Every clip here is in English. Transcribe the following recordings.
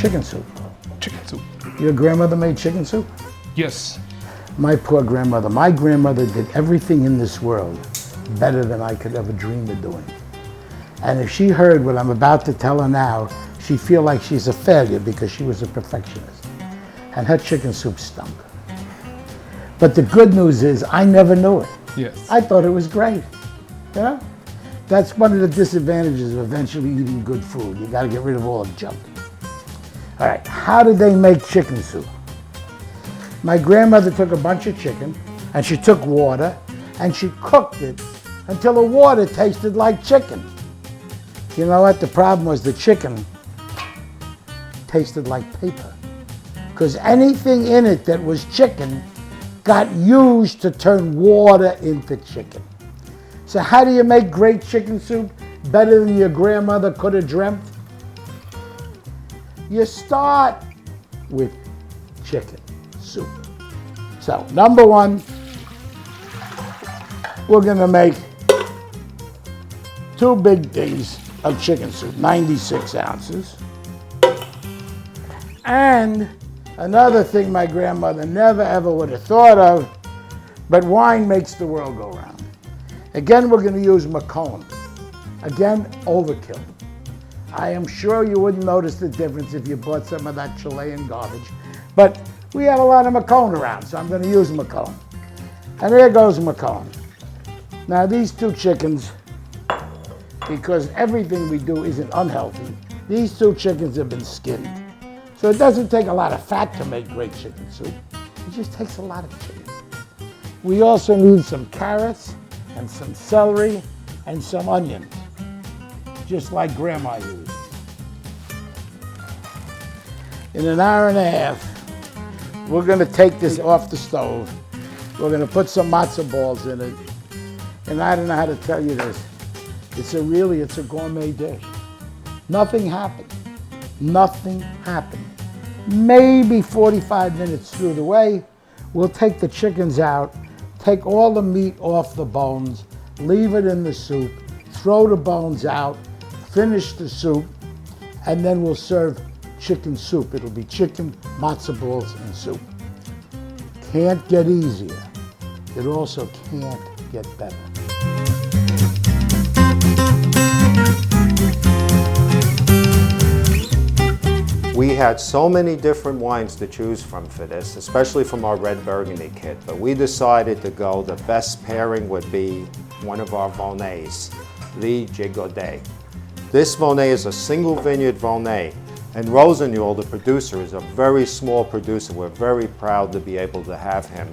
chicken soup. Chicken soup. Your grandmother made chicken soup? Yes. My poor grandmother. My grandmother did everything in this world better than I could ever dream of doing. And if she heard what I'm about to tell her now, she'd feel like she's a failure because she was a perfectionist. And her chicken soup stunk. But the good news is I never knew it. Yes. I thought it was great. You know? That's one of the disadvantages of eventually eating good food. You got to get rid of all the junk. All right, how did they make chicken soup? My grandmother took a bunch of chicken and she took water and she cooked it until the water tasted like chicken. You know what? The problem was the chicken tasted like paper because anything in it that was chicken got used to turn water into chicken. So how do you make great chicken soup better than your grandmother could have dreamt? You start with chicken soup. So number one, we're gonna make 2 big things of chicken soup, 96 ounces. And another thing my grandmother never ever would have thought of, but wine makes the world go round. Again, we're gonna use Macon. Again, overkill. I am sure you wouldn't notice the difference if you bought some of that Chilean garbage, but we have a lot of Macon around, so I'm gonna use Macon. And there goes Macon. Now these 2 chickens, because everything we do isn't unhealthy, these 2 chickens have been skinned. So it doesn't take a lot of fat to make great chicken soup. It just takes a lot of chicken. We also need some carrots and some celery and some onions, just like Grandma used. In an hour and a half, we're gonna take this off the stove. We're gonna put some matzo balls in it. And I don't know how to tell you this. It's a gourmet dish. Nothing happened. Nothing happened. Maybe 45 minutes through the way, we'll take the chickens out, take all the meat off the bones, leave it in the soup, throw the bones out, finish the soup, and then we'll serve chicken soup. It'll be chicken, matzo balls, and soup. Can't get easier. It also can't get better. We had so many different wines to choose from for this, especially from our red Burgundy kit, but we decided to go, the best pairing would be one of our Volnays, the Gigodet. This Volnay is a single vineyard Volnay, and Rossignol, the producer, is a very small producer. We're very proud to be able to have him.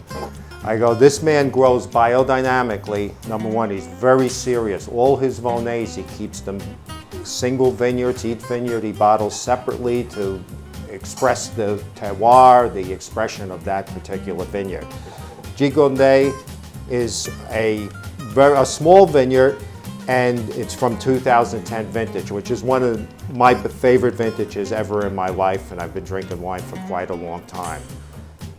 I go, this man grows biodynamically. Number one, he's very serious. All his Volnays, he keeps them single vineyards. Each vineyard he bottles separately to express the terroir, the expression of that particular vineyard. Gigodet is a small vineyard, and it's from 2010 vintage, which is one of my favorite vintages ever in my life, and I've been drinking wine for quite a long time.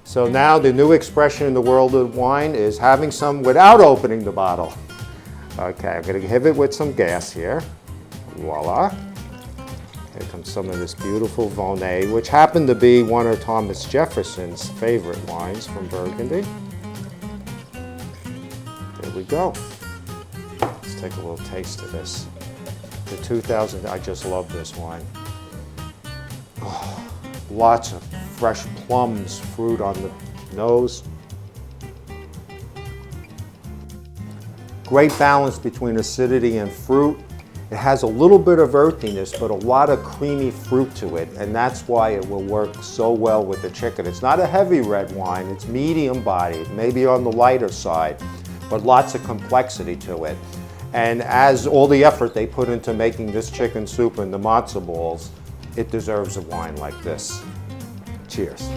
So now the new expression in the world of wine is having some without opening the bottle. Okay, I'm going to hit it with some gas here. Voila. Here comes some of this beautiful Volnay, which happened to be one of Thomas Jefferson's favorite wines from Burgundy. There we go. Let's take a little taste of this. The 2000, I just love this wine. Oh, lots of fresh plums, fruit on the nose. Great balance between acidity and fruit. It has a little bit of earthiness, but a lot of creamy fruit to it, and that's why it will work so well with the chicken. It's not a heavy red wine, it's medium bodied, maybe on the lighter side, but lots of complexity to it. And as all the effort they put into making this chicken soup and the matzo balls, it deserves a wine like this. Cheers.